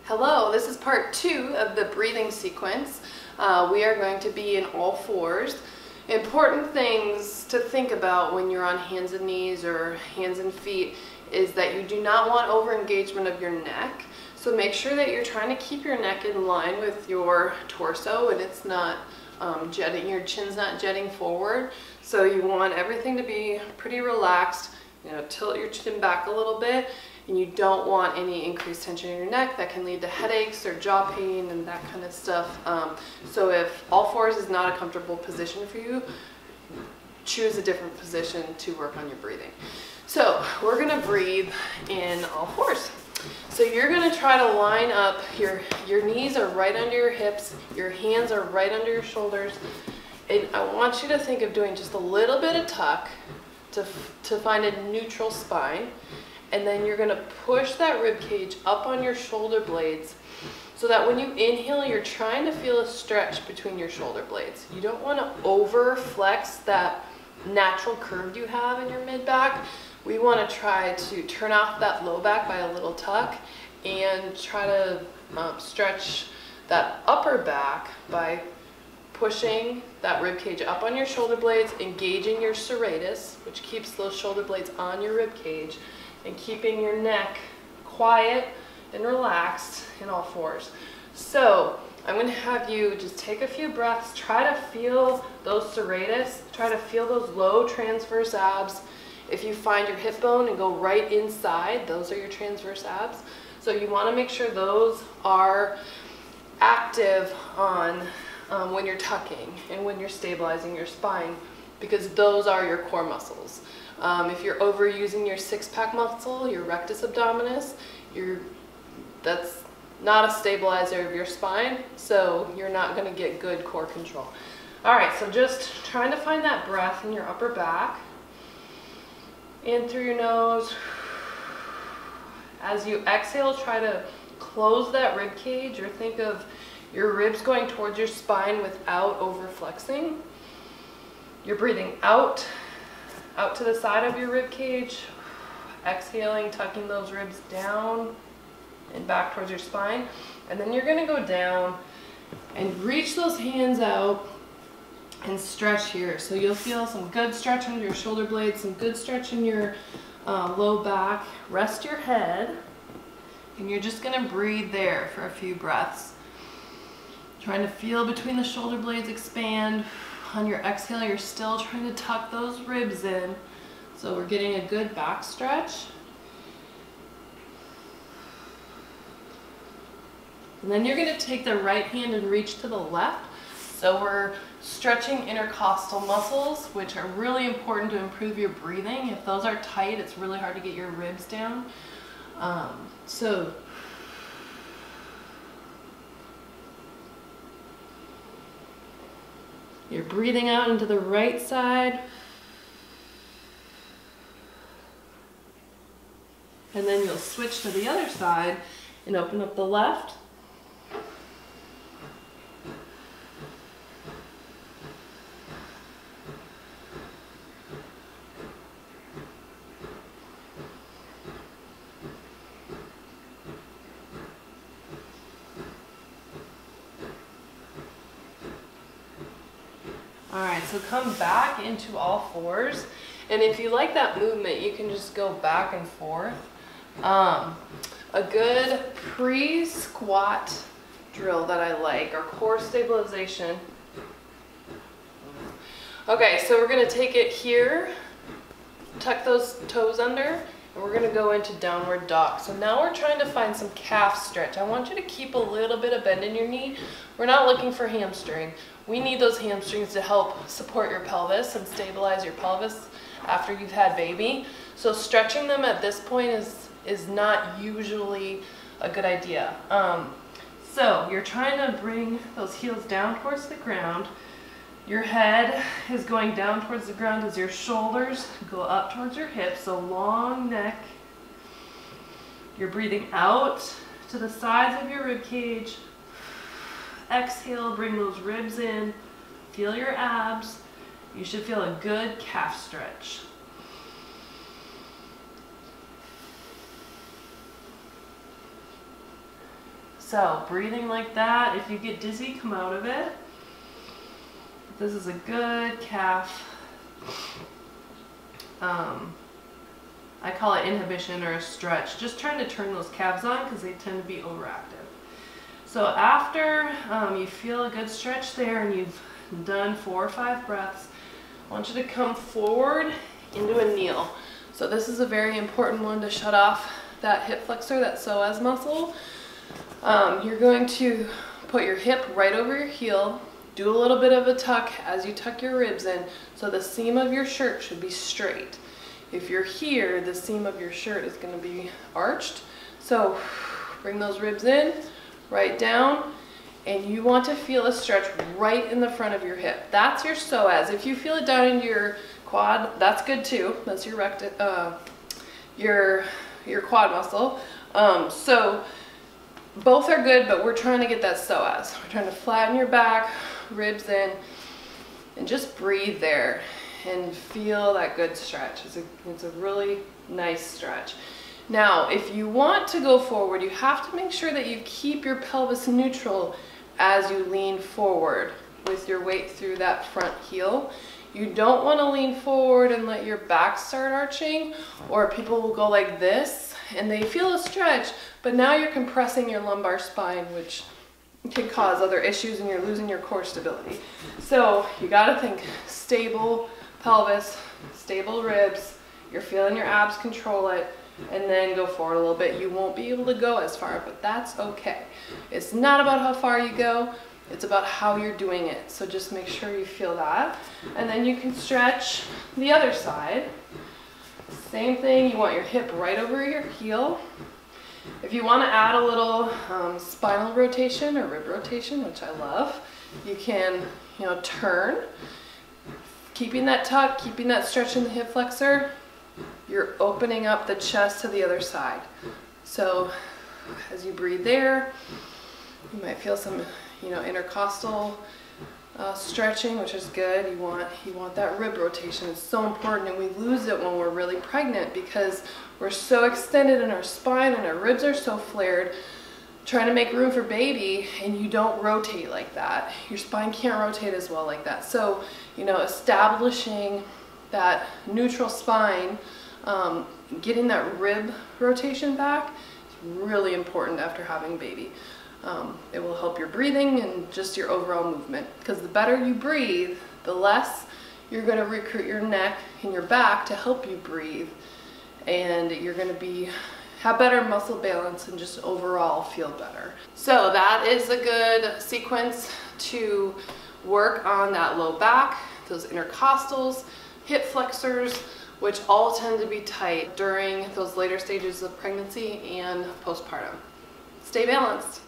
Hello, this is part 2 of the breathing sequence. We are going to be in all fours. Important things to think about when you're on hands and knees or hands and feet is that you do not want over engagement of your neck. So make sure that you're trying to keep your neck in line with your torso and it's not jetting, your chin's not jetting forward. So you want everything to be pretty relaxed. Tilt your chin back a little bit, and you don't want any increased tension in your neck that can lead to headaches or jaw pain and that kind of stuff. So if all fours is not a comfortable position for you, choose a different position to work on your breathing. So we're gonna breathe in all fours. So you're gonna try to line up, your knees are right under your hips, your hands are right under your shoulders, and I want you to think of doing just a little bit of tuck to find a neutral spine. And then you're gonna push that rib cage up on your shoulder blades so that when you inhale, you're trying to feel a stretch between your shoulder blades. You don't wanna over flex that natural curve you have in your mid-back. We wanna try to turn off that low back by a little tuck and try to stretch that upper back by pushing that rib cage up on your shoulder blades, engaging your serratus, which keeps those shoulder blades on your rib cage, and keeping your neck quiet and relaxed in all fours. So I'm going to have you just take a few breaths, try to feel those serratus, try to feel those low transverse abs. If you find your hip bone and go right inside, those are your transverse abs. So you want to make sure those are active on when you're tucking and when you're stabilizing your spine, because those are your core muscles. If you're overusing your six-pack muscle, your rectus abdominis, that's not a stabilizer of your spine, so you're not going to get good core control. All right, so just trying to find that breath in your upper back. In through your nose. As you exhale, try to close that rib cage, or think of your ribs going towards your spine without over flexing. You're breathing out to the side of your rib cage, exhaling, tucking those ribs down and back towards your spine. And then you're gonna go down and reach those hands out and stretch here. So you'll feel some good stretch under your shoulder blades, some good stretch in your low back. Rest your head, and you're just gonna breathe there for a few breaths. Trying to feel between the shoulder blades expand. On your exhale, you're still trying to tuck those ribs in. So we're getting a good back stretch. And then you're gonna take the right hand and reach to the left. So we're stretching intercostal muscles, which are really important to improve your breathing. If those are tight, it's really hard to get your ribs down. So you're breathing out into the right side. And then you'll switch to the other side and open up the left. All right, so come back into all fours. And if you like that movement, you can just go back and forth. A good pre-squat drill that I like, or core stabilization. Okay, so we're gonna take it here, tuck those toes under, and we're gonna go into downward dog. So now we're trying to find some calf stretch. I want you to keep a little bit of bend in your knee. We're not looking for hamstring. We need those hamstrings to help support your pelvis and stabilize your pelvis after you've had baby. So stretching them at this point is not usually a good idea. So you're trying to bring those heels down towards the ground. Your head is going down towards the ground as your shoulders go up towards your hips, so long neck. You're breathing out to the sides of your rib cage. Exhale, bring those ribs in. Feel your abs. You should feel a good calf stretch. So breathing like that. If you get dizzy, come out of it. This is a good calf. I call it inhibition or a stretch. Just trying to turn those calves on because they tend to be overactive. So after you feel a good stretch there and you've done 4 or 5 breaths, I want you to come forward into a kneel. So this is a very important one to shut off that hip flexor, that psoas muscle. You're going to put your hip right over your heel, do a little bit of a tuck as you tuck your ribs in, so the seam of your shirt should be straight. If you're here, the seam of your shirt is going to be arched. So bring those ribs in, right down, and you want to feel a stretch right in the front of your hip. That's your psoas. If you feel it down into your quad, that's good too. That's your quad muscle. So both are good, but we're trying to get that psoas. We're trying to flatten your back, ribs in, and just breathe there and feel that good stretch. It's a really nice stretch. Now, if you want to go forward, you have to make sure that you keep your pelvis neutral as you lean forward with your weight through that front heel. You don't want to lean forward and let your back start arching, or people will go like this and they feel a stretch, but now you're compressing your lumbar spine, which can cause other issues and you're losing your core stability. So you got to think stable pelvis, stable ribs, you're feeling your abs control it, and then go forward a little bit. You won't be able to go as far, but that's okay. It's not about how far you go, it's about how you're doing it. So just make sure you feel that. And then you can stretch the other side. Same thing, you want your hip right over your heel. If you want to add a little spinal rotation or rib rotation, which I love, you can, turn. Keeping that tuck, keeping that stretch in the hip flexor, you're opening up the chest to the other side. So as you breathe there, you might feel some, intercostal stretching, which is good. You want that rib rotation. It's so important, and we lose it when we're really pregnant because we're so extended in our spine and our ribs are so flared, trying to make room for baby, and you don't rotate like that. Your spine can't rotate as well like that. So, establishing that neutral spine, getting that rib rotation back is really important after having baby. It will help your breathing and just your overall movement, because the better you breathe, the less you're going to recruit your neck and your back to help you breathe, and you're going to have better muscle balance and just overall feel better. So that is a good sequence to work on that low back, those intercostals, hip flexors, which all tend to be tight during those later stages of pregnancy and postpartum. Stay balanced.